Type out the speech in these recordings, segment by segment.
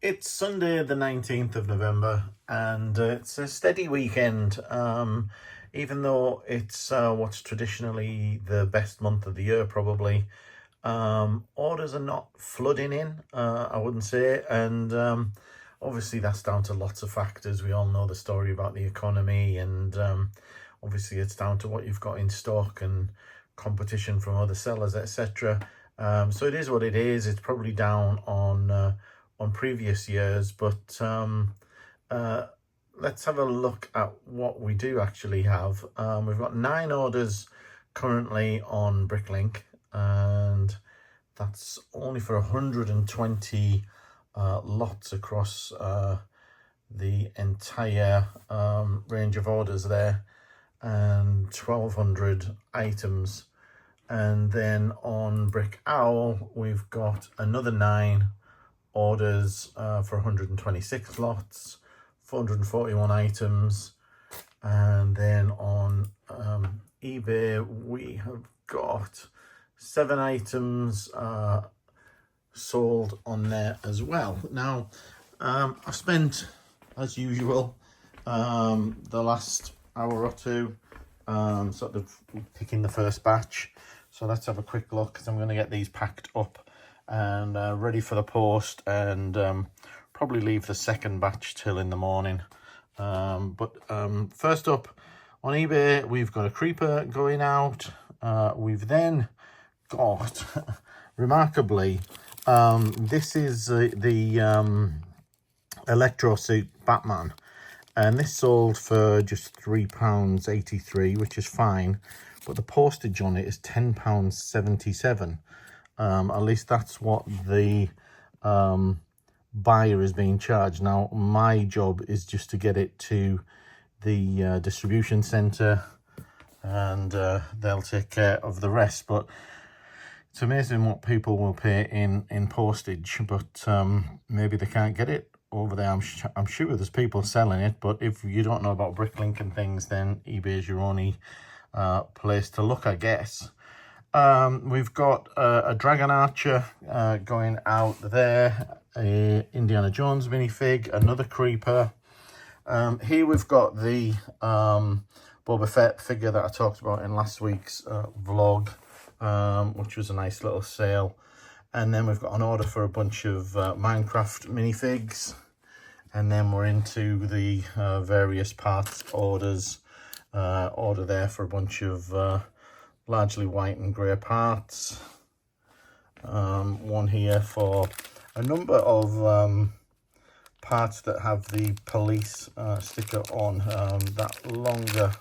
It's Sunday the 19th of November and it's a steady weekend, even though it's what's traditionally the best month of the year probably. Orders are not flooding in, I wouldn't say, and obviously that's down to lots of factors. We all know the story about the economy, and obviously it's down to what you've got in stock and competition from other sellers, etc. So it is what it is. It's probably down on previous years, but let's have a look at what we do actually have. We've got 9 orders currently on Bricklink, and that's only for 120 lots across the entire range of orders there, and 1,200 items. And then on Brick Owl we've got another 9 orders for 126 lots, 441 items. And then on eBay we have got 7 items sold on there as well. Now I've spent, as usual, the last hour or two sort of picking the first batch. So let's have a quick look, because I'm going to get these packed up and ready for the post, and probably leave the second batch till in the morning. But first up on eBay, we've got a creeper going out. We've then got, remarkably, this is the Electro Suit Batman, and this sold for just £3.83, which is fine, but the postage on it is £10.77. At least that's what the buyer is being charged. Now my job is just to get it to the distribution centre, and they'll take care of the rest. But it's amazing what people will pay in postage, but maybe they can't get it over there. I'm sure there's people selling it, but if you don't know about Bricklink and things, then eBay is your only place to look, I guess. We've got a Dragon Archer going out there, a Indiana Jones minifig, another creeper. Here we've got the Boba Fett figure that I talked about in last week's vlog, which was a nice little sale. And then we've got an order for a bunch of Minecraft minifigs. And then we're into the various parts orders. Order there for a bunch of largely white and grey parts. One here for a number of parts that have the police sticker on. That longer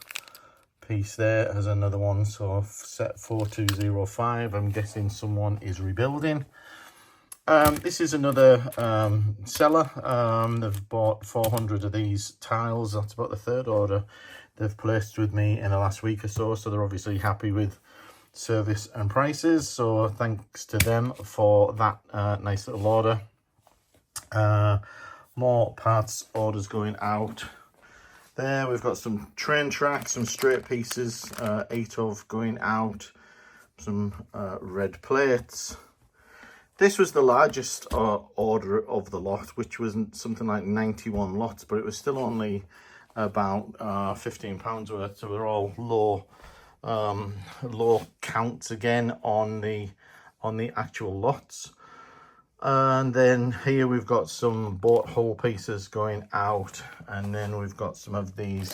piece there has another one, so set 4205. I'm guessing someone is rebuilding. This is another seller. They've bought 400 of these tiles. That's about the 3rd order they've placed with me in the last week or so, so they're obviously happy with service and prices, so thanks to them for that nice little order. More parts orders going out there. We've got some train tracks, some straight pieces, 8 of going out, some red plates. This was the largest order of the lot, which was something like 91 lots, but it was still only about £15 worth, so they're all low counts again on the actual lots. And then here we've got some boat hull pieces going out, and then we've got some of these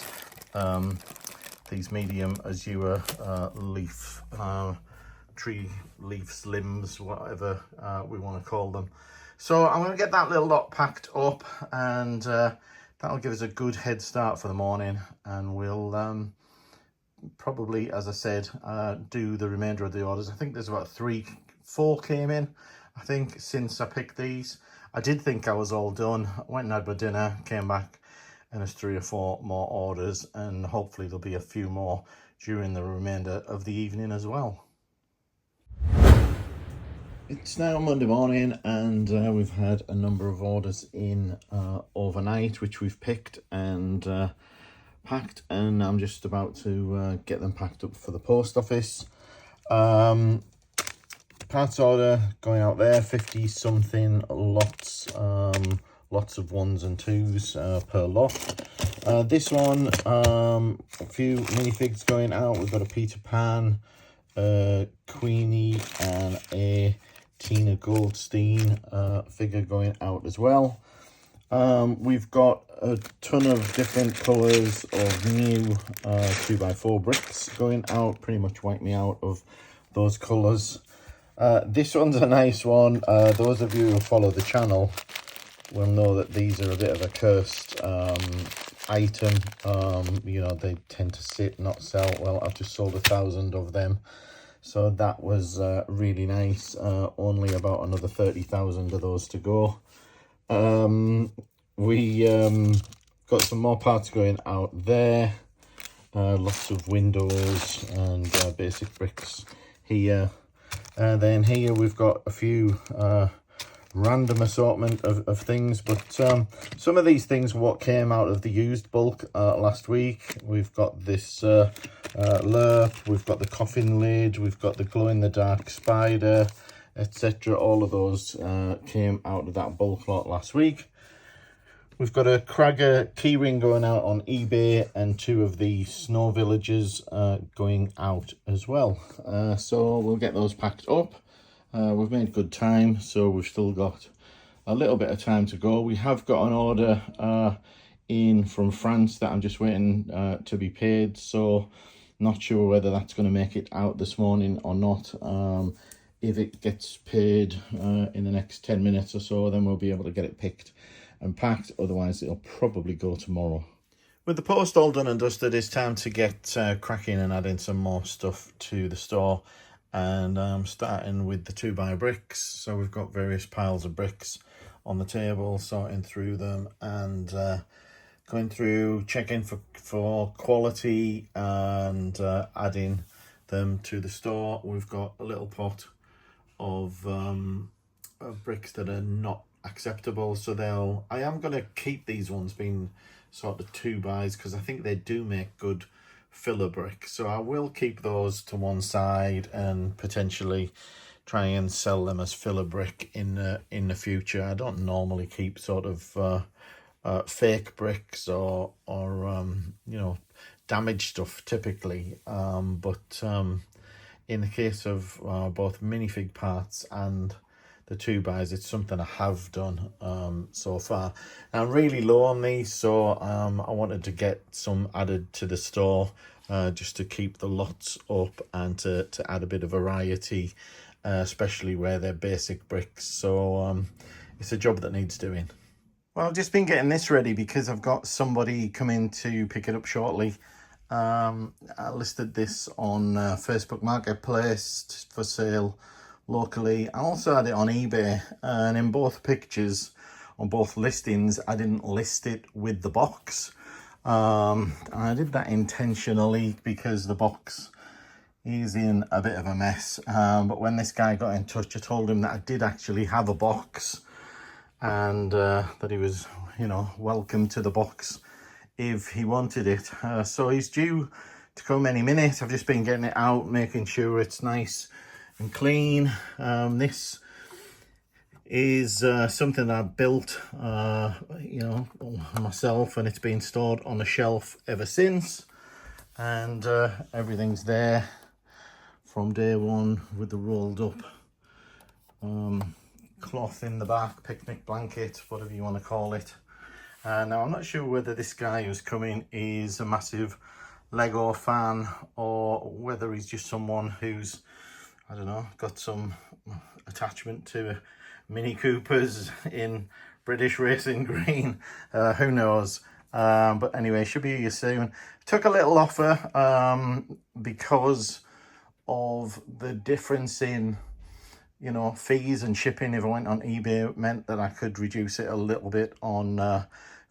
medium azure leaf tree leaves, limbs, whatever we want to call them. So I'm going to get that little lot packed up, and that'll give us a good head start for the morning, and we'll probably, as I said, do the remainder of the orders. I think there's about 4 came in, I think, since I picked these. I did think I was all done. I went and had my dinner, came back, and there's 3 or 4 more orders, and hopefully there'll be a few more during the remainder of the evening as well. It's now Monday morning, and we've had a number of orders in overnight, which we've picked and packed, and I'm just about to get them packed up for the post office. Parts order going out there, 50 something lots lots of 1s and 2s per lot. This one, a few minifigs going out. We've got a Peter Pan, Queenie, and a Tina Goldstein figure going out as well. We've got a ton of different colours of new 2x4 bricks going out. Pretty much wiped me out of those colours. This one's a nice one. Those of you who follow the channel will know that these are a bit of a cursed item. You know, they tend to sit, not sell. Well, I've just sold 1,000 of them, so that was really nice. Only about another 30,000 of those to go. We got some more parts going out there. Lots of windows and basic bricks here. Then here we've got a few random assortment of things, but some of these things what came out of the used bulk last week. We've got this lerp, we've got the coffin lid, we've got the glow-in-the-dark spider, etc. All of those came out of that bulk lot last week. We've got a Cragger keyring going out on eBay and 2 of the snow villagers going out as well. So we'll get those packed up. We've made good time, so we've still got a little bit of time to go. We have got an order in from France that I'm just waiting to be paid, so not sure whether that's going to make it out this morning or not. If it gets paid in the next 10 minutes or so, then we'll be able to get it picked and packed. Otherwise it'll probably go tomorrow. With the post all done and dusted, it's time to get cracking and adding some more stuff to the store. And I'm starting with the 2x bricks. So we've got various piles of bricks on the table, sorting through them and going through, checking for quality and adding them to the store. We've got a little pot of bricks that are not acceptable, so I am going to keep these ones being sort of 2x because I think they do make good filler brick, so I will keep those to one side and potentially try and sell them as filler brick in the future. I don't normally keep sort of fake bricks or you know, damaged stuff typically, but in the case of both minifig parts and the 2x, it's something I have done so far. I'm really low on these, so I wanted to get some added to the store just to keep the lots up and to add a bit of variety, especially where they're basic bricks. So it's a job that needs doing. Well, I've just been getting this ready because I've got somebody coming to pick it up shortly. I listed this on Facebook Marketplace for sale locally. I also had it on eBay, and in both pictures, on both listings, I didn't list it with the box. I did that intentionally because the box is in a bit of a mess. But when this guy got in touch, I told him that I did actually have a box and that he was, you know, welcome to the box if he wanted it. So he's due to come any minute. I've just been getting it out, making sure it's nice and clean. This is something I built, you know, myself, and it's been stored on a shelf ever since. And everything's there from day one with the rolled up cloth in the back, picnic blanket, whatever you want to call it. Now I'm not sure whether this guy who's coming is a massive Lego fan or whether he's just someone who's, I don't know, got some attachment to Mini Coopers in British Racing Green. Who knows? But anyway, should be here soon. Took a little offer because of the difference in, you know, fees and shipping. If I went on eBay, it meant that I could reduce it a little bit on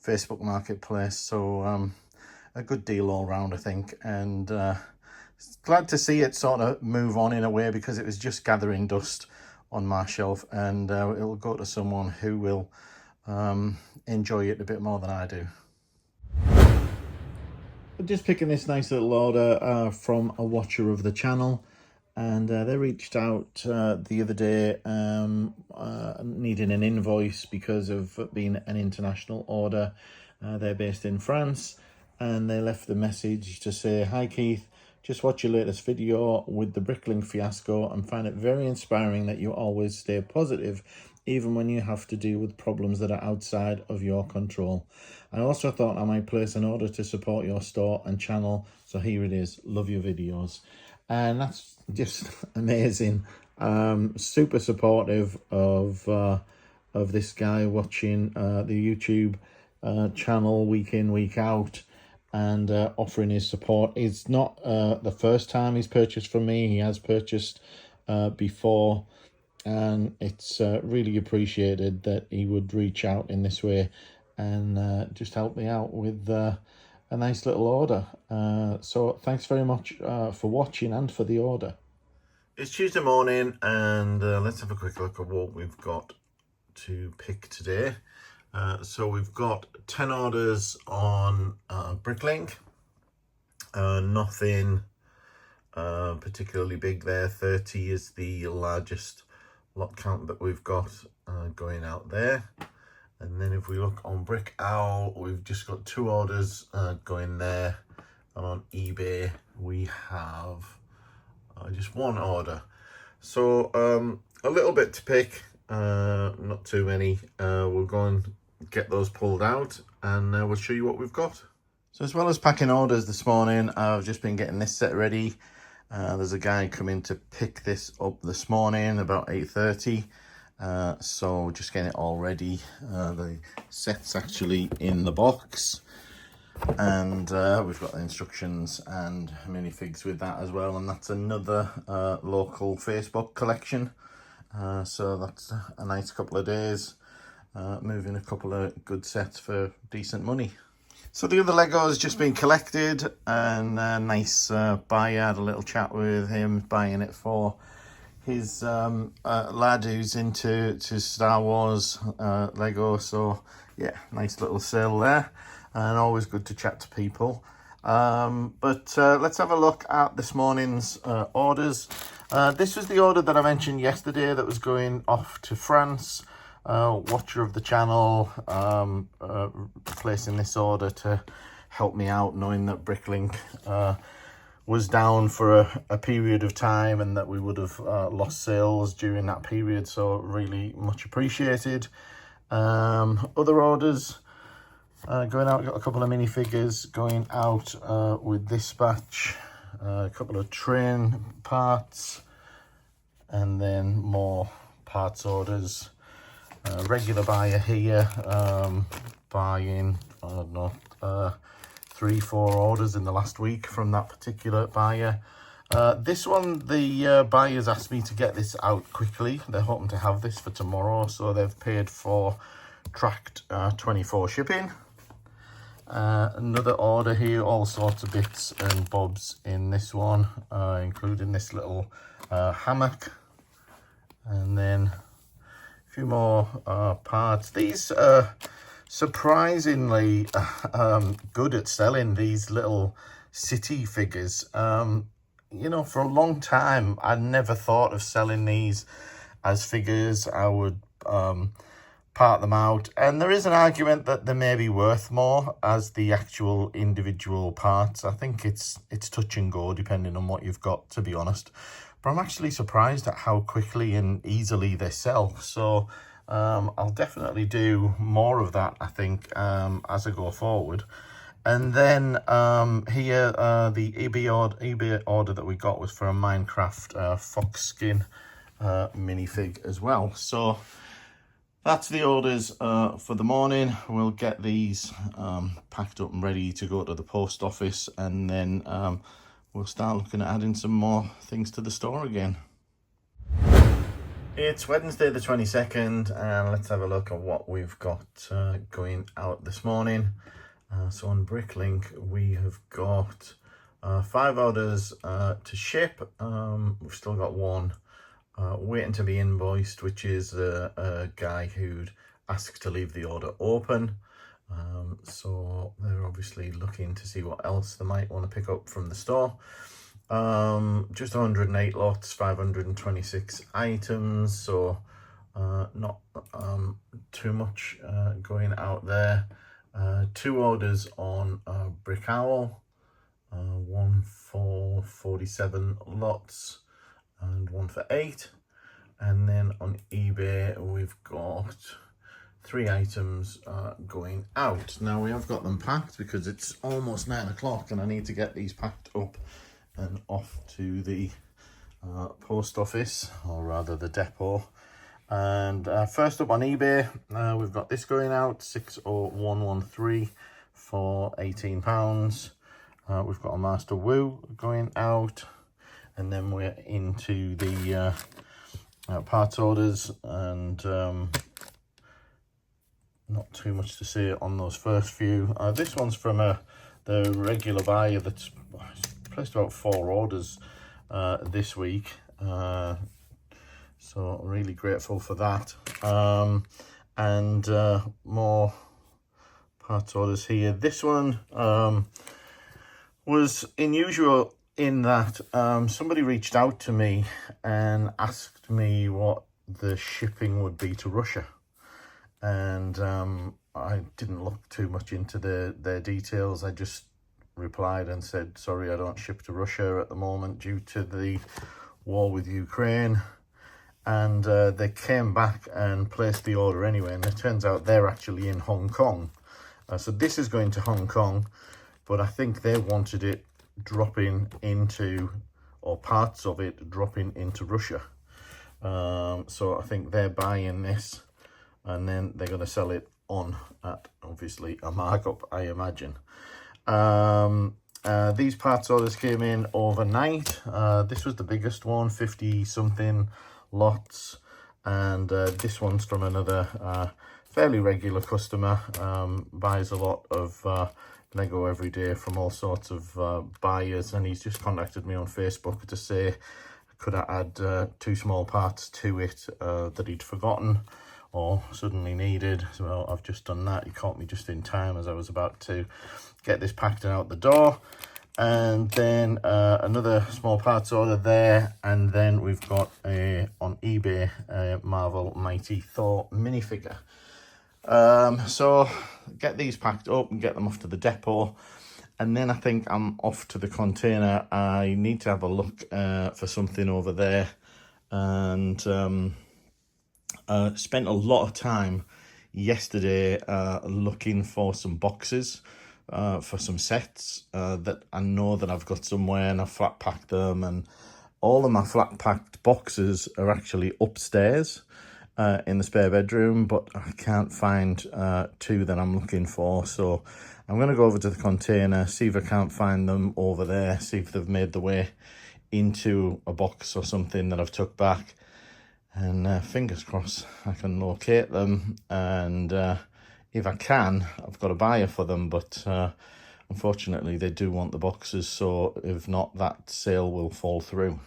Facebook Marketplace. So a good deal all round, I think. And glad to see it sort of move on in a way, because it was just gathering dust on my shelf, and it'll go to someone who will enjoy it a bit more than I do. Just picking this nice little order from a watcher of the channel. and they reached out the other day needing an invoice because of being an international order. They're based in France, and they left the message to say, "Hi Keith, just watch your latest video with the Bricklink fiasco and find it very inspiring that you always stay positive even when you have to deal with problems that are outside of your control. I also thought I might place an order to support your store and channel, so here it is. Love your videos." And that's just amazing. Super supportive of this guy, watching the YouTube channel week in, week out, and offering his support. It's not the first time he's purchased from me. He has purchased before, and it's really appreciated that he would reach out in this way and just help me out with a nice little order. So thanks very much for watching and for the order. It's Tuesday morning, and let's have a quick look at what we've got to pick today. So we've got 10 orders on Bricklink. Nothing particularly big there. 30 is the largest lot count that we've got going out there. And then if we look on Brickowl, we've just got 2 orders going there. And on eBay, we have just 1 order. So a little bit to pick, not too many. We'll go and get those pulled out, and we'll show you what we've got. So as well as packing orders this morning, I've just been getting this set ready. There's a guy coming to pick this up this morning about 8:30. So just getting it all ready. The set's actually in the box, and we've got the instructions and minifigs with that as well, and that's another local Facebook collection. So that's a nice couple of days, moving a couple of good sets for decent money. So the other Lego has just been collected, and a nice buyer. Had a little chat with him, buying it for his lad who's into Star Wars Lego. So yeah, nice little sale there, and always good to chat to people. But let's have a look at this morning's orders. This was the order that I mentioned yesterday that was going off to France. Watcher of the channel, placing this order to help me out, knowing that Bricklink was down for a period of time, and that we would have lost sales during that period, so really much appreciated. Other orders going out, got a couple of minifigures going out with this batch, a couple of train parts, and then more parts orders. Regular buyer here, buying, I don't know, 3-4 orders in the last week from that particular buyer. This one, the buyers asked me to get this out quickly. They're hoping to have this for tomorrow, so they've paid for tracked 24 shipping. Another order here, all sorts of bits and bobs in this one, including this little hammock, and then few more parts. These are surprisingly good at selling these little city figures. You know, for a long time I never thought of selling these as figures. I would part them out, and there is an argument that they may be worth more as the actual individual parts. I think it's touch and go depending on what you've got, to be honest. But I'm actually surprised at how quickly and easily they sell. So I'll definitely do more of that, I think, as I go forward. And then here, the eBay order that we got was for a Minecraft fox skin minifig as well. So that's the orders for the morning. We'll get these packed up and ready to go to the post office, and then we'll start looking at adding some more things to the store again. It's Wednesday the 22nd, and let's have a look at what we've got going out this morning. So on Bricklink, we have got 5 orders to ship. We've still got 1 waiting to be invoiced, which is a guy who'd asked to leave the order open. So they're obviously looking to see what else they might want to pick up from the store. Just 108 lots, 526 items, so not too much going out there. 2 orders on Bricklink, one for 47 lots and one for 8. And then on eBay we've got 3 items going out. Now we have got them packed because it's almost 9 o'clock and I need to get these packed up and off to the post office, or rather the depot. And first up on eBay, we've got this going out, 60113 for £18. We've got a Master Wu going out, and then we're into the parts orders, and not too much to say on those first few. This one's from the regular buyer that's placed about 4 orders this week, so really grateful for that. And more parts orders here. This one was unusual in that somebody reached out to me and asked me what the shipping would be to Russia, and I didn't look too much into their details. I just replied and said, sorry, I don't ship to Russia at the moment due to the war with Ukraine. And they came back and placed the order anyway, and it turns out they're actually in Hong Kong. So this is going to Hong Kong, but I think they wanted it dropping into, or parts of it dropping into Russia. So I think they're buying this and then they're going to sell it on at obviously a markup, I imagine. These parts orders came in overnight. This was the biggest one, 50 something lots, and this one's from another fairly regular customer, buys a lot of Lego every day from all sorts of buyers, and he's just contacted me on Facebook to say could I add 2 small parts to it that he'd forgotten or suddenly needed. So I've just done that. He caught me just in time as I was about to get this packed and out the door. And then another small parts order there, and then we've got on eBay a Marvel Mighty Thor minifigure. So get these packed up and get them off to the depot, and then I think I'm off to the container. I need to have a look for something over there, and spent a lot of time yesterday looking for some boxes for some sets that I know that I've got somewhere, and I've flat packed them, and all of my flat packed boxes are actually upstairs in the spare bedroom, but I can't find 2 that I'm looking for. So I'm going to go over to the container, see if I can't find them over there, see if they've made the way into a box or something that I've took back, and fingers crossed I can locate them. And if I can, I've got a buyer for them, but unfortunately they do want the boxes, so if not, that sale will fall through.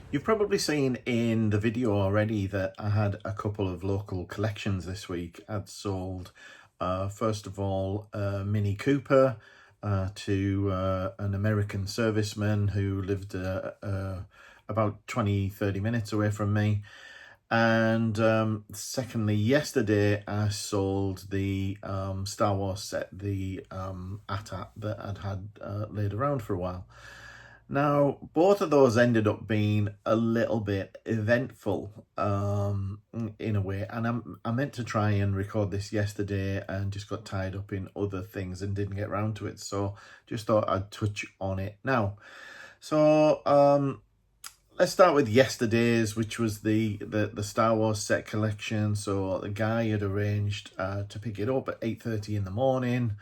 You've probably seen in the video already that I had a couple of local collections this week. I'd sold, first of all, a Mini Cooper to an American serviceman who lived about 20-30 minutes away from me. And secondly, yesterday I sold the Star Wars set, the AT-AT that I'd had laid around for a while. Now, both of those ended up being a little bit eventful in a way, and I meant to try and record this yesterday and just got tied up in other things and didn't get around to it, so just thought I'd touch on it now. So let's start with yesterday's, which was the Star Wars set collection. So the guy had arranged to pick it up at 8:30 in the morning.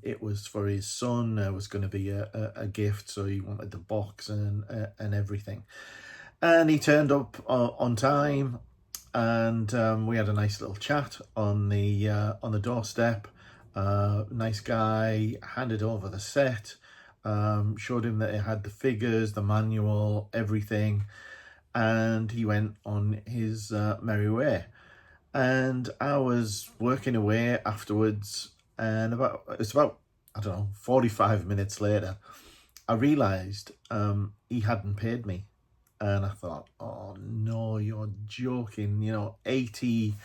It was for his son. It was going to be a gift, so he wanted the box and everything. And he turned up on time, and we had a nice little chat on the doorstep. Nice guy, handed over the set, showed him that it had the figures, the manual, everything, and he went on his merry way. And I was working away afterwards, and it's about I don't know, 45 minutes later, I realised he hadn't paid me. And I thought, oh no, you're joking, you know, 80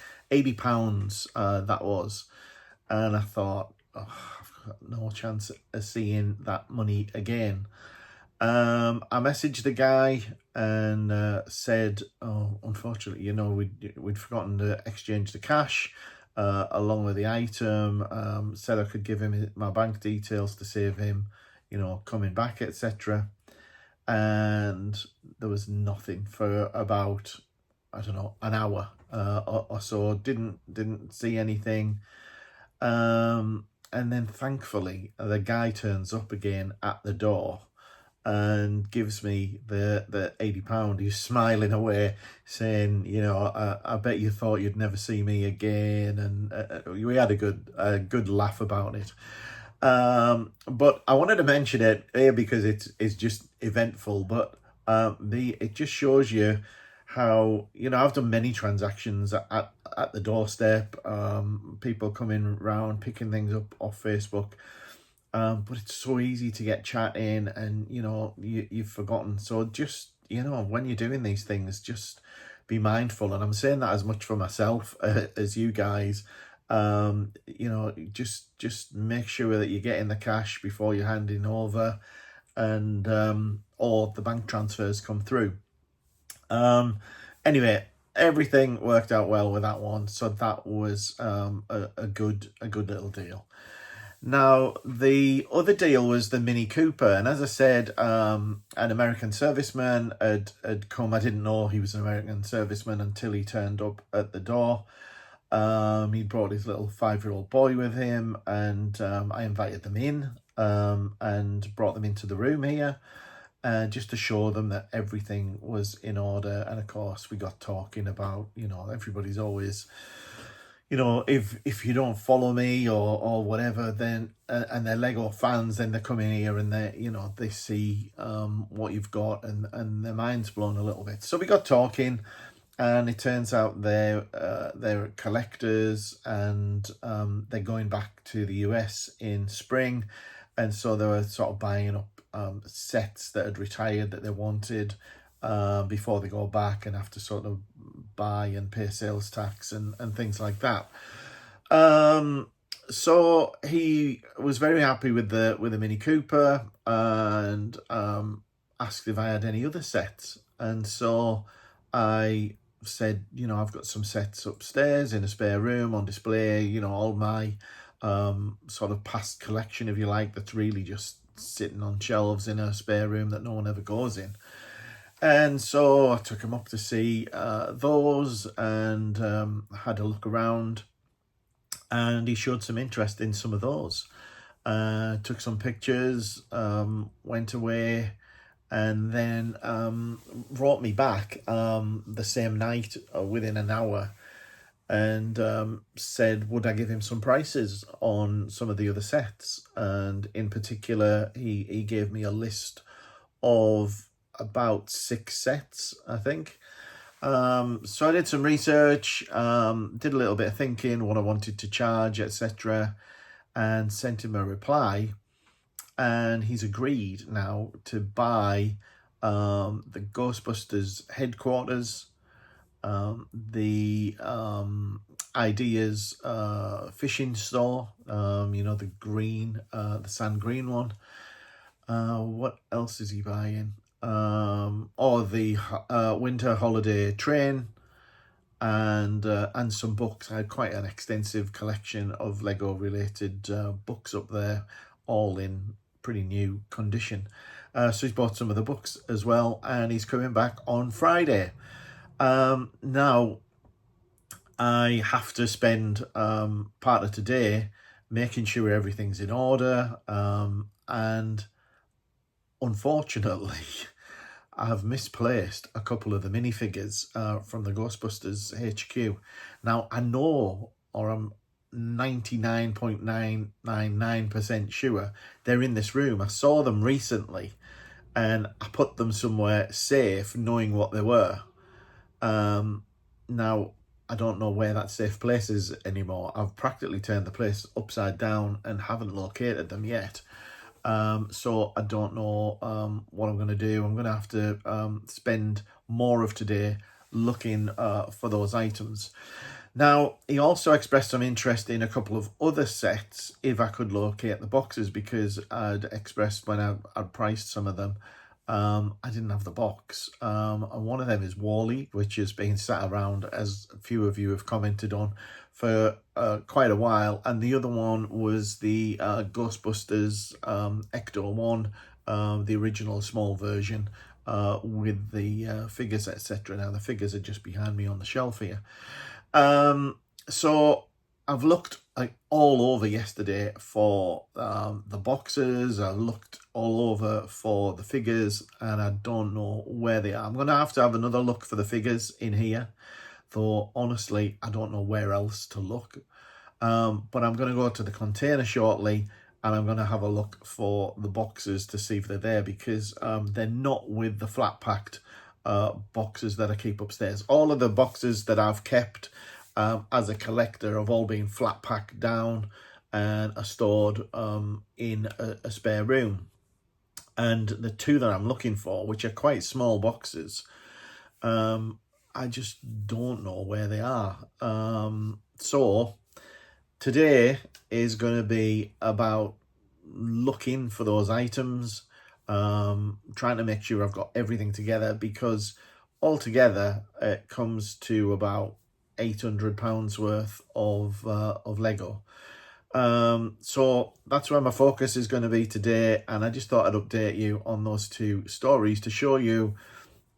pounds that was. And I thought, oh, I've got no chance of seeing that money again. I messaged the guy and said, oh, unfortunately, you know, we'd forgotten to exchange the cash along with the item. Said I could give him my bank details to save him, you know, coming back, etc. And there was nothing for about, I don't know, an hour or so. Didn't see anything. And then thankfully the guy turns up again at the door and gives me the £80. He's smiling away, saying, you know, I bet you thought you'd never see me again. And we had a good laugh about it. But I wanted to mention it here because it's just eventful, but it just shows you how, you know, I've done many transactions at the doorstep, people coming round, picking things up off Facebook. But it's so easy to get chatting and, you know, you've forgotten. So just, you know, when you're doing these things, just be mindful. And I'm saying that as much for myself as you guys. You know, just make sure that you're getting the cash before you're handing over, and or the bank transfers come through. Anyway, everything worked out well with that one. So that was a good little deal. Now, the other deal was the Mini Cooper. And as I said, an American serviceman had come. I didn't know he was an American serviceman until he turned up at the door. He brought his little 5-year-old boy with him, and I invited them in and brought them into the room here just to show them that everything was in order. And of course, we got talking about, you know, everybody's always, you know, if you don't follow me or whatever, then and they're Lego fans, then they come in here and they, you know, they see what you've got, and their mind's blown a little bit. So we got talking, and it turns out they're collectors, and they're going back to the US in spring, and so they were sort of buying up sets that had retired that they wanted before they go back and have to sort of buy and pay sales tax and things like that. So he was very happy with the Mini Cooper, and asked if I had any other sets. And so I said, you know, I've got some sets upstairs in a spare room on display, you know, all my sort of past collection, if you like, that's really just sitting on shelves in a spare room that no one ever goes in. And so I took him up to see those, and had a look around, and he showed some interest in some of those. Took some pictures, went away, and then brought me back the same night, within an hour, and said, would I give him some prices on some of the other sets? And in particular, he gave me a list of about 6 sets, I think. So I did some research, did a little bit of thinking, what I wanted to charge, etc., and sent him a reply. And he's agreed now to buy the Ghostbusters headquarters, the Ideas fishing store, you know, the green, the sand green one. What else is he buying? Or the winter holiday train, and some books. I had quite an extensive collection of Lego related books up there, all in pretty new condition. So he's bought some of the books as well, and he's coming back on Friday. Now I have to spend part of today making sure everything's in order, and unfortunately I've misplaced a couple of the minifigures from the Ghostbusters HQ. Now I know, or I'm 99.999% sure they're in this room. I saw them recently and I put them somewhere safe, knowing what they were. Now I don't know where that safe place is anymore. I've practically turned the place upside down and haven't located them yet. So I don't know what I'm going to do. I'm going to have to spend more of today looking for those items. Now, he also expressed some interest in a couple of other sets if I could locate the boxes, because I'd expressed when I'd priced some of them, I didn't have the box. And one of them is Wall-E, which has been sat around, as a few of you have commented on, for quite a while. And the other one was the Ghostbusters Ecto 1, the original small version, with the figures, etc. Now, the figures are just behind me on the shelf here. So I've looked like all over yesterday for the boxes. I've looked all over for the figures, and I don't know where they are. I'm going to have another look for the figures in here, though honestly I don't know where else to look. But I'm going to go to the container shortly, and I'm going to have a look for the boxes to see if they're there, because they're not with the flat packed boxes that I keep upstairs. All of the boxes that I've kept as a collector have all been flat packed down and are stored in a spare room. And the two that I'm looking for, which are quite small boxes, I just don't know where they are. So today is going to be about looking for those items, trying to make sure I've got everything together, because altogether it comes to about £800 worth of Lego. So that's where my focus is going to be today, and I just thought I'd update you on those two stories to show you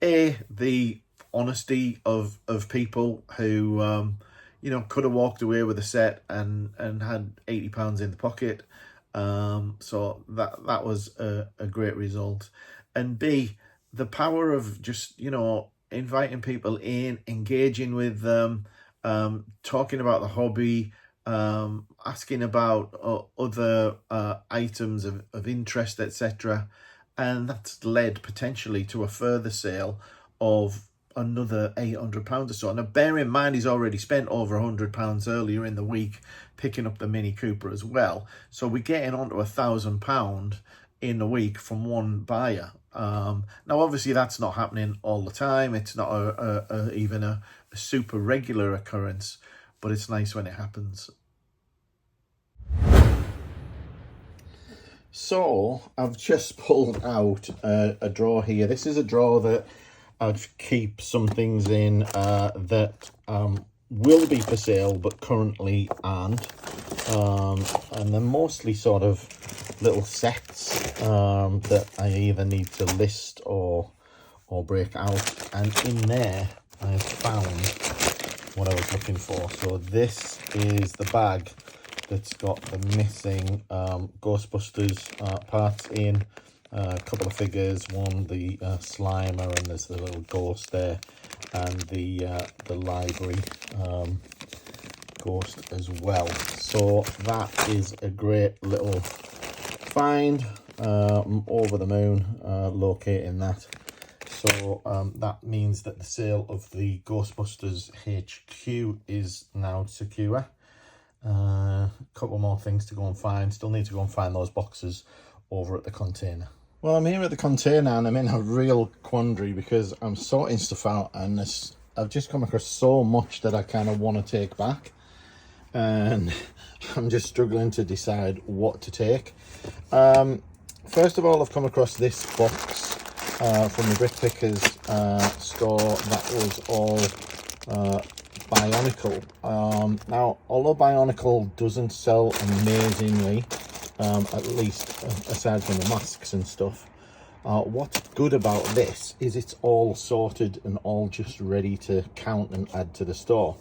the honesty of people who you know, could have walked away with a set and had £80 in the pocket. So that was a great result. And B, the power of just, you know, inviting people in, engaging with them, talking about the hobby, asking about other items of interest, etc. And that's led potentially to a further sale of another £800 or so. Now, bear in mind, he's already spent over £100 earlier in the week picking up the Mini Cooper as well. So we're getting onto £1,000 in a week from one buyer. Now, obviously, that's not happening all the time. It's not even a super regular occurrence, but it's nice when it happens. So I've just pulled out a drawer here. This is a drawer that I'd keep some things in that will be for sale but currently aren't, and they're mostly sort of little sets that I either need to list or break out. And in there I've found what I was looking for. So this is the bag that's got the missing Ghostbusters parts in. A couple of figures, one the Slimer, and there's the little ghost there, and the library ghost as well. So that is a great little find. Over the moon locating that. So that means that the sale of the Ghostbusters HQ is now secure. A couple more things to go and find. Still need to go and find those boxes over at the container. Well, I'm here at the container and I'm in a real quandary because I'm sorting stuff out, and I've just come across so much that I kind of want to take back, and I'm just struggling to decide what to take. First of all, I've come across this box from the Bricklink store that was all Bionicle. Now, although Bionicle doesn't sell amazingly, at least aside from the masks and stuff, what's good about this is it's all sorted and all just ready to count and add to the store.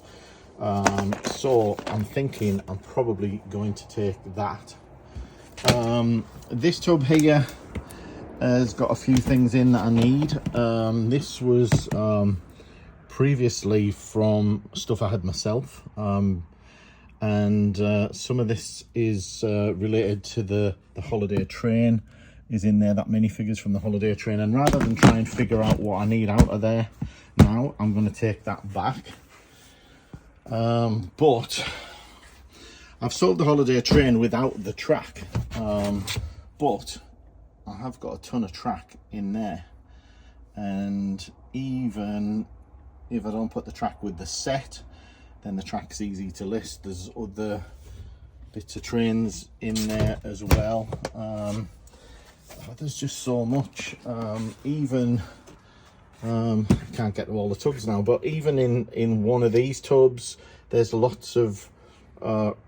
So I'm thinking I'm probably going to take that. This tub here has got a few things in that I need. This was previously from stuff I had myself, and some of this is related to the holiday train is in there, that minifigures from the holiday train. And rather than try and figure out what I need out of there now, I'm going to take that back. But I've sold the holiday train without the track, but I have got a ton of track in there, and even if I don't put the track with the set, then the track's easy to list. There's other bits of trains in there as well. There's just so much. Even I can't get to all the tubs now, but even in one of these tubs, there's lots of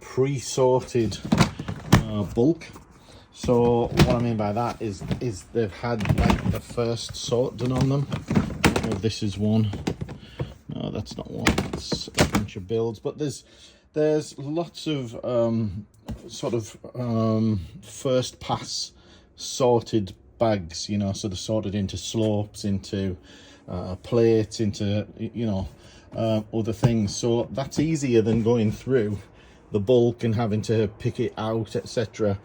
pre-sorted bulk. So what I mean by that is they've had like the first sort done on them. Oh, this is one. No, that's not one. It's a bunch of builds, but there's lots of sort of first pass sorted bags, you know, so they're sorted into slopes, into plates, into, you know, other things. So that's easier than going through the bulk and having to pick it out, etc.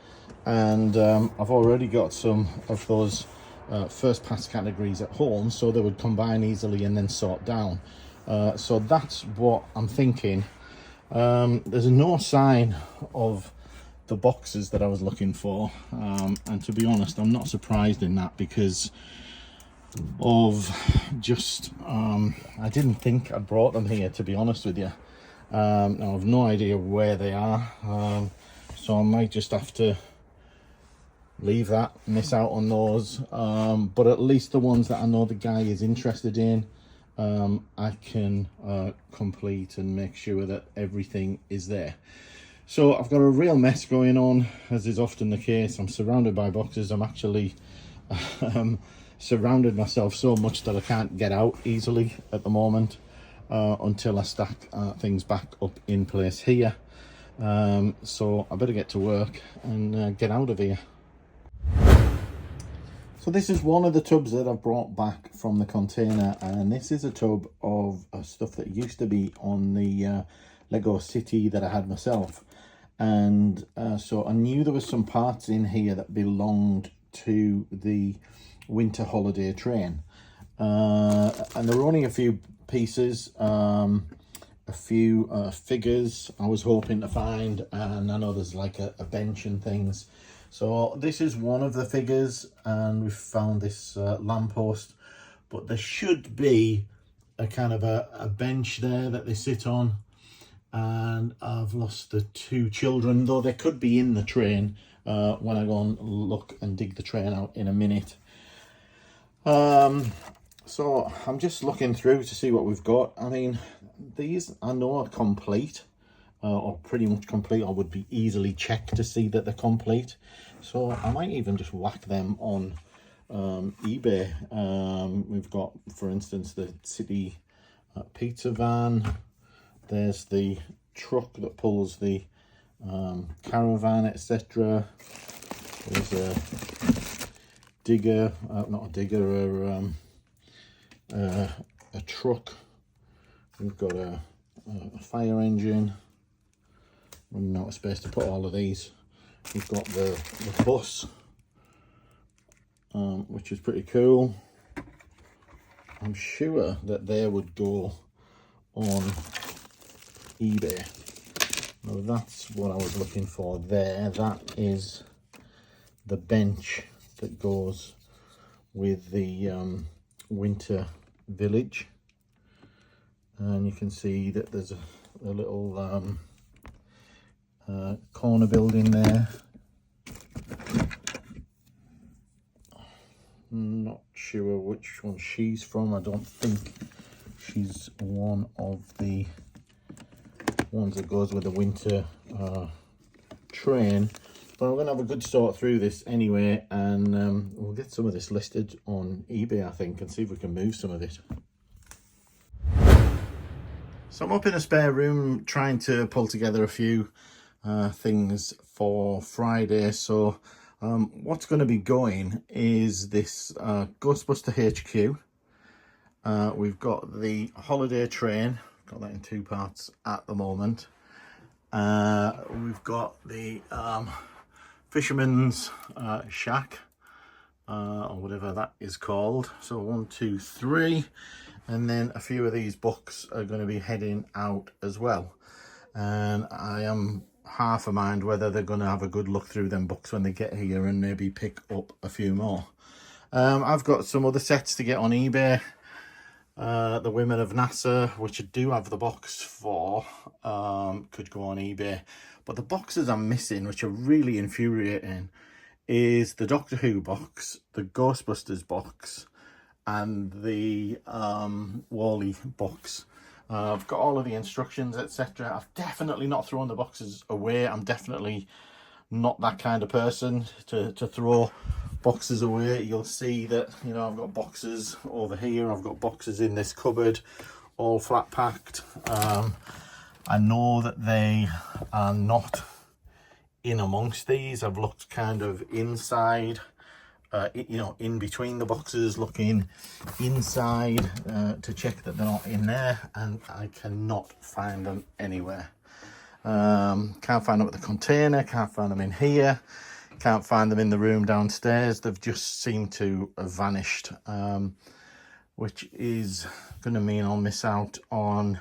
And I've already got some of those first pass categories at home, so they would combine easily and then sort down. So that's what I'm thinking. There's no sign of the boxes that I was looking for, and to be honest, I'm not surprised in that, because of just I didn't think I'd brought them here, to be honest with you. Now I've no idea where they are, so I might just have to leave that, miss out on those, but at least the ones that I know the guy is interested in, I can complete and make sure that everything is there. So I've got a real mess going on, as is often the case. I'm surrounded by boxes. I'm actually surrounded myself so much that I can't get out easily at the moment, until I stack things back up in place here. So I better get to work and get out of here. So this is one of the tubs that I've brought back from the container, and this is a tub of stuff that used to be on the Lego City that I had myself. And so I knew there was some parts in here that belonged to the winter holiday train. And there were only a few pieces, a few figures I was hoping to find, and I know there's like a bench and things. So this is one of the figures, and we've found this lamppost, but there should be a kind of a bench there that they sit on. And I've lost the two children, though they could be in the train when I go and look and dig the train out in a minute. So I'm just looking through to see what we've got. I mean, these I know are complete, or pretty much complete, or would be easily checked to see that they're complete. So I might even just whack them on eBay. We've got, for instance, the city pizza van. There's the truck that pulls the caravan, etc. There's a digger, not a digger, a truck. We've got a fire engine. Running out of space to put all of these. We've got the bus, which is pretty cool. I'm sure that they would go on eBay. Now that's what I was looking for there. That is the bench that goes with the winter village, and you can see that there's a little corner building there. Not sure which one she's from. I don't think she's one of the ones that goes with the winter train, but I'm going to have a good sort through this anyway, and we'll get some of this listed on eBay, I think, and see if we can move some of it. So I'm up in a spare room trying to pull together a few things for Friday. So what's going to be going is this Ghostbuster HQ. We've got the holiday train. Got that in two parts at the moment. We've got the fisherman's shack, or whatever that is called. So 1, 2, 3, and then a few of these books are going to be heading out as well. And I am half a mind whether they're going to have a good look through them books when they get here and maybe pick up a few more. I've got some other sets to get on eBay. The Women of NASA, which I do have the box for, could go on eBay. But the boxes I'm missing, which are really infuriating, is the Doctor Who box, the Ghostbusters box, and the Wall-E box. I've got all of the instructions, etc. I've definitely not thrown the boxes away. I'm definitely not that kind of person to throw boxes away. You'll see that, you know, I've got boxes over here, I've got boxes in this cupboard, all flat packed. I know that they are not in amongst these. I've looked kind of inside, you know, in between the boxes, looking inside to check that they're not in there, and I cannot find them anywhere. Can't find them at the container, can't find them in here, can't find them in the room downstairs. They've just seemed to have vanished, which is going to mean I'll miss out on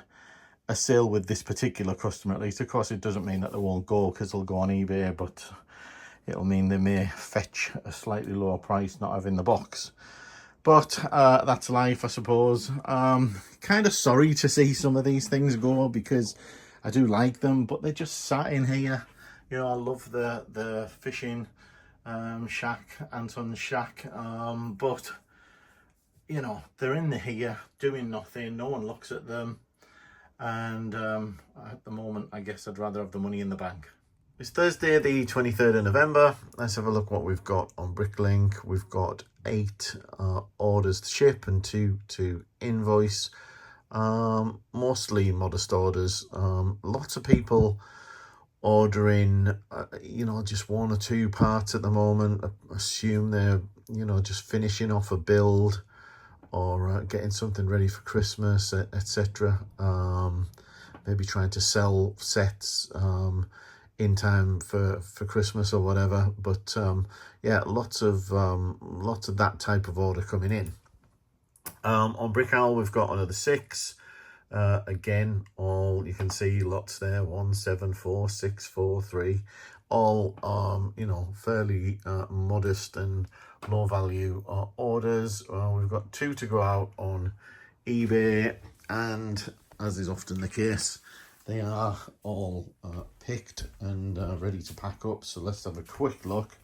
a sale with this particular customer, at least. Of course, it doesn't mean that they won't go, because they'll go on eBay, but it'll mean they may fetch a slightly lower price not having the box. But that's life, I suppose. Kind of sorry to see some of these things go, because I do like them, but they're just sat in here. You know, I love the fishing shack, Anton's shack, but you know, they're in here doing nothing. No one looks at them, and at the moment, I guess I'd rather have the money in the bank. It's Thursday, the 23rd of November. Let's have a look what we've got on Bricklink. We've got 8 orders to ship and 2 to invoice. Mostly modest orders. Lots of people ordering, you know, just 1 or 2 parts at the moment. I assume they're, you know, just finishing off a build or getting something ready for Christmas, etc. Maybe trying to sell sets in time for Christmas or whatever. But yeah, lots of that type of order coming in. On Brickhowl, we've got another 6. Again, all you can see, lots there, 1, 7, 4, 6, 4, 3, all you know, fairly modest and low value orders. We've got 2 to go out on eBay, and as is often the case, they are all picked and ready to pack up. So let's have a quick look.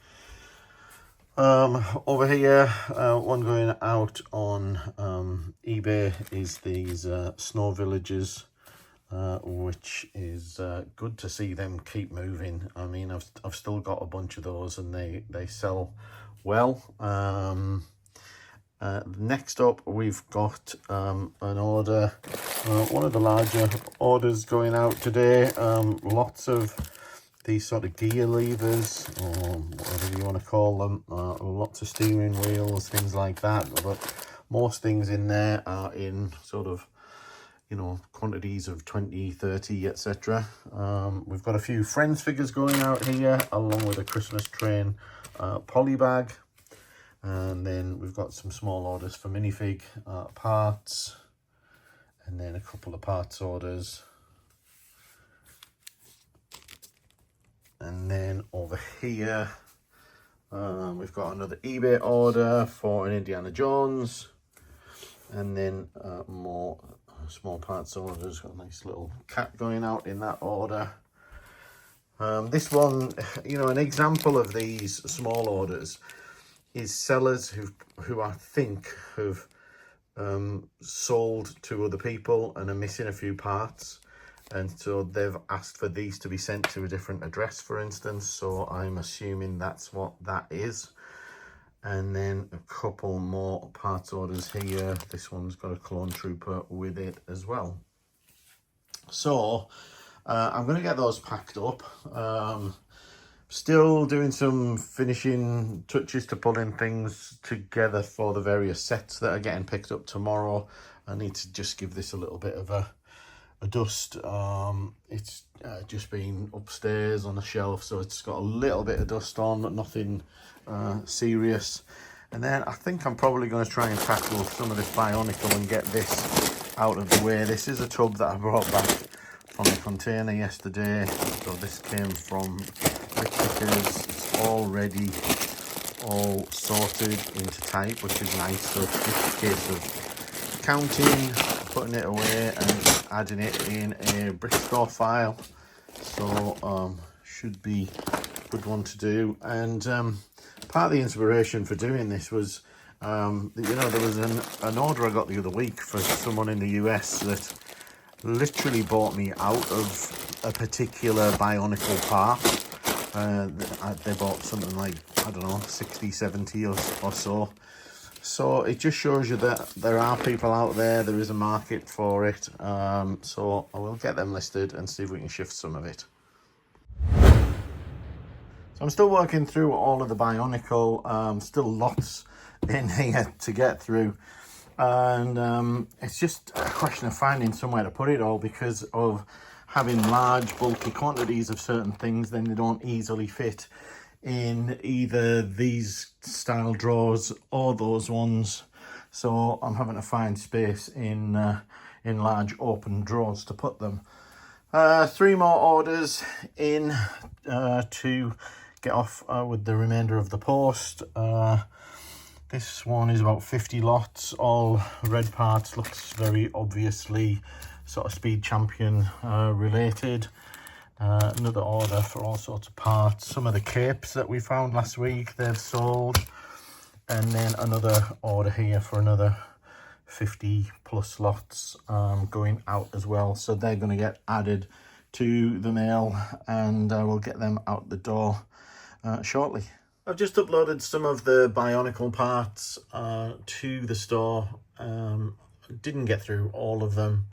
Over here, one going out on eBay is these snow villages, which is good to see them keep moving. I mean, I've still got a bunch of those, and they sell well. Next up, we've got an order, one of the larger orders going out today. Lots of these sort of gear levers, or whatever you want to call them, lots of steering wheels, things like that. But most things in there are in sort of, you know, quantities of 20, 30, etc. We've got a few Friends figures going out here, along with a Christmas train poly bag. And then we've got some small orders for minifig parts, and then a couple of parts orders. And then over here, we've got another eBay order for an Indiana Jones, and then more small parts orders. Got a nice little cat going out in that order. This one, you know, an example of these small orders is sellers who I think have sold to other people and are missing a few parts. And so they've asked for these to be sent to a different address, for instance. So I'm assuming that's what that is. And then a couple more parts orders here. This one's got a clone trooper with it as well. So I'm going to get those packed up. Still doing some finishing touches to pulling things together for the various sets that are getting picked up tomorrow. I need to just give this a little bit of a dust. It's just been upstairs on the shelf, so it's got a little bit of dust on, nothing serious. And then I think I'm probably going to try and tackle some of this Bionicle and get this out of the way. This is a tub that I brought back from the container yesterday. So this came from Bricklink. It's already all sorted into type, which is nice. So it's just a case of counting, putting it away and adding it in a brick store file. So should be a good one to do. And part of the inspiration for doing this was there was an order I got the other week for someone in the US that literally bought me out of a particular Bionicle part. They bought something like, I don't know, 60, 70 or so. So it just shows you that there are people out there, there is a market for it. So I will get them listed and see if we can shift some of it. So I'm still working through all of the Bionicle, still lots in here to get through. And it's just a question of finding somewhere to put it all, because of having large bulky quantities of certain things, then they don't easily fit in either these style drawers or those ones. So I'm having to find space in large open drawers to put them. 3 more orders in to get off with the remainder of the post. This one is about 50 lots, all red parts. Looks very obviously sort of Speed Champion related. Another order for all sorts of parts. Some of the capes that we found last week, they've sold. And then another order here for another 50 plus lots going out as well. So they're going to get added to the mail, and we'll get them out the door shortly. I've just uploaded some of the Bionicle parts to the store. Didn't get through all of them.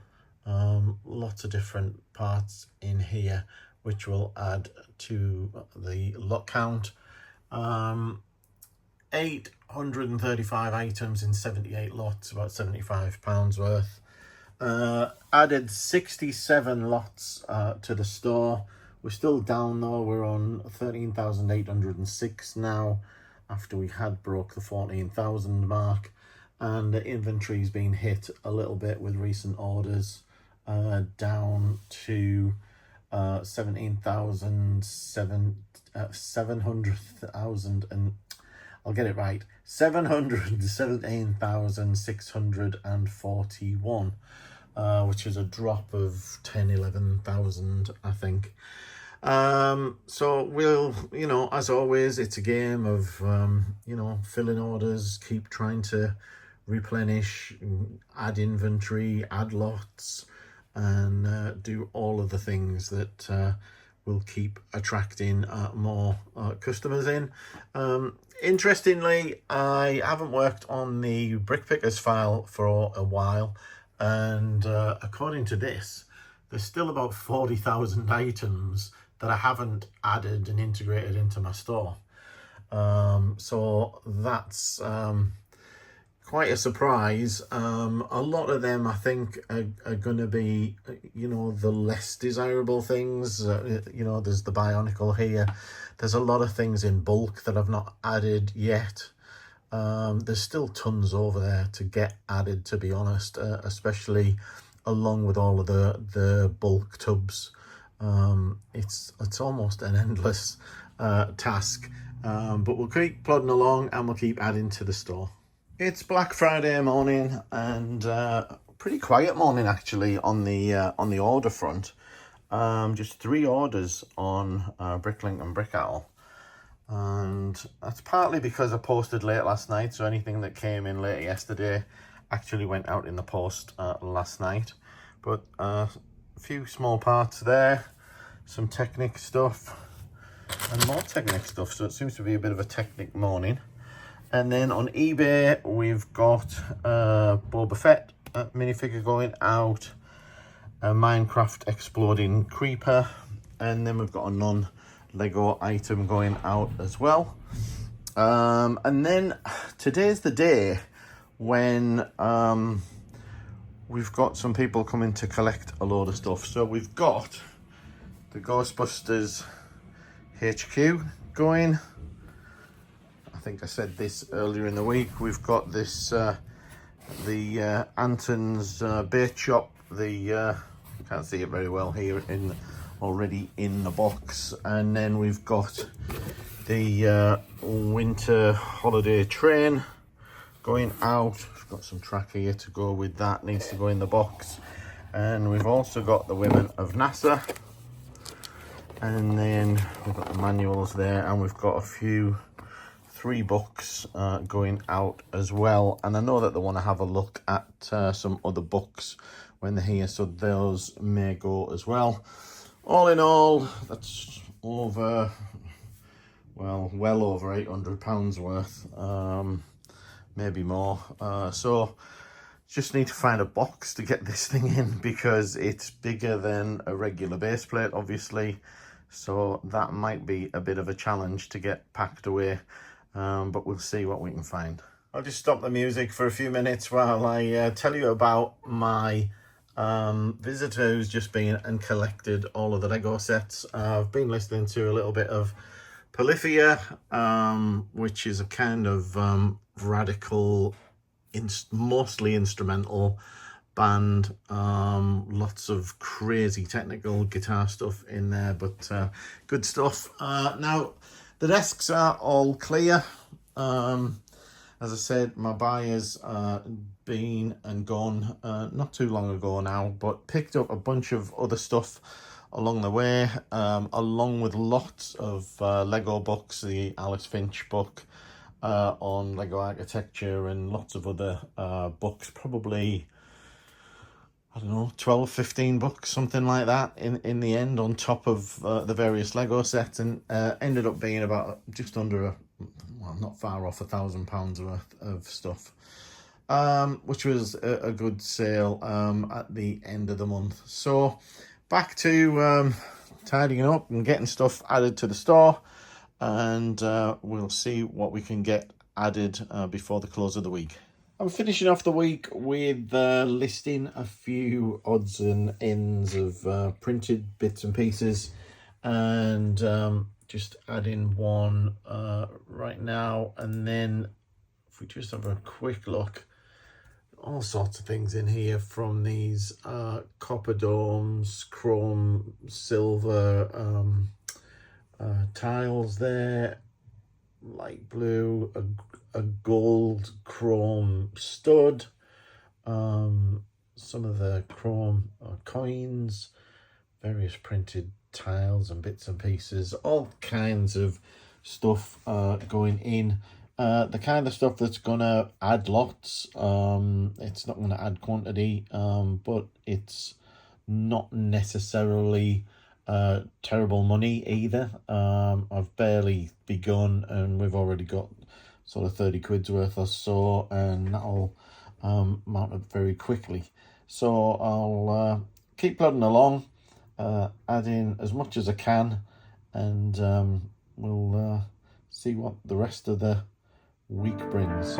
Lots of different parts in here, which will add to the lot count. 835 items in 78 lots, about £75 worth. Added 67 lots to the store. We're still down though, we're on 13,806 now, after we had broke the 14,000 mark, and the inventory's been hit a little bit with recent orders, down to 717,000 and I'll get it right, 717,641, which is a drop of 11,000, I think. So we'll, as always, it's a game of, filling orders, keep trying to replenish, add inventory, add lots, and do all of the things that will keep attracting more customers in. Interestingly, I haven't worked on the Brick Pickers file for a while, and according to this, there's still about 40,000 items that I haven't added and integrated into my store. So that's quite a surprise. A lot of them, I think, are going to be, the less desirable things. There's the Bionicle here. There's a lot of things in bulk that I've not added yet. There's still tons over there to get added, to be honest, especially along with all of the bulk tubs. It's almost an endless task, but we'll keep plodding along and we'll keep adding to the store. It's Black Friday morning, and pretty quiet morning actually on the order front. Just 3 orders on Bricklink and Bionicle, and that's partly because I posted late last night, so anything that came in late yesterday actually went out in the post last night. But a few small parts there, some Technic stuff, and more Technic stuff, so it seems to be a bit of a Technic morning. And then on eBay, we've got Boba Fett minifigure going out, a Minecraft exploding creeper, and then we've got a non-Lego item going out as well. And then today's the day when we've got some people coming to collect a load of stuff. So we've got the Ghostbusters HQ going. I think I said this earlier in the week, we've got this the Anton's bait shop. The can't see it very well here already in the box, and then we've got the winter holiday train going out. We've got some track here to go with that, needs to go in the box. And we've also got the Women of NASA, and then we've got the manuals there, and we've got a few 3 books going out as well. And I know that they want to have a look at some other books when they're here, so those may go as well. All in all, that's over, well over £800 worth, maybe more. So just need to find a box to get this thing in, because it's bigger than a regular base plate, obviously. So that might be a bit of a challenge to get packed away, but we'll see what we can find. I'll just stop the music for a few minutes while I tell you about my visitor who's just been and collected all of the Lego sets. I've been listening to a little bit of Polyphia, which is a kind of radical, mostly instrumental band. Lots of crazy technical guitar stuff in there, but good stuff. Now the desks are all clear. As I said, my buyer's been and gone not too long ago now, but picked up a bunch of other stuff along the way, along with lots of Lego books, the Alice Finch book on Lego architecture, and lots of other books, probably, I don't know, 12, 15 books, something like that in the end, on top of the various Lego sets, and ended up being about just under well, not far off £1,000 worth of stuff, which was a good sale at the end of the month. So back to tidying up and getting stuff added to the store, and we'll see what we can get added before the close of the week. I'm finishing off the week with listing a few odds and ends of printed bits and pieces, and just adding one right now. And then if we just have a quick look, all sorts of things in here, from these copper domes, chrome, silver tiles there, light blue, a gold chrome stud, some of the chrome coins, various printed tiles and bits and pieces, all kinds of stuff going in. The kind of stuff that's gonna add lots. It's not gonna add quantity, but it's not necessarily terrible money either. I've barely begun, and we've already got sort of 30 quid's worth or so, and that'll mount up very quickly. So I'll keep plodding along, add in as much as I can, and we'll see what the rest of the week brings.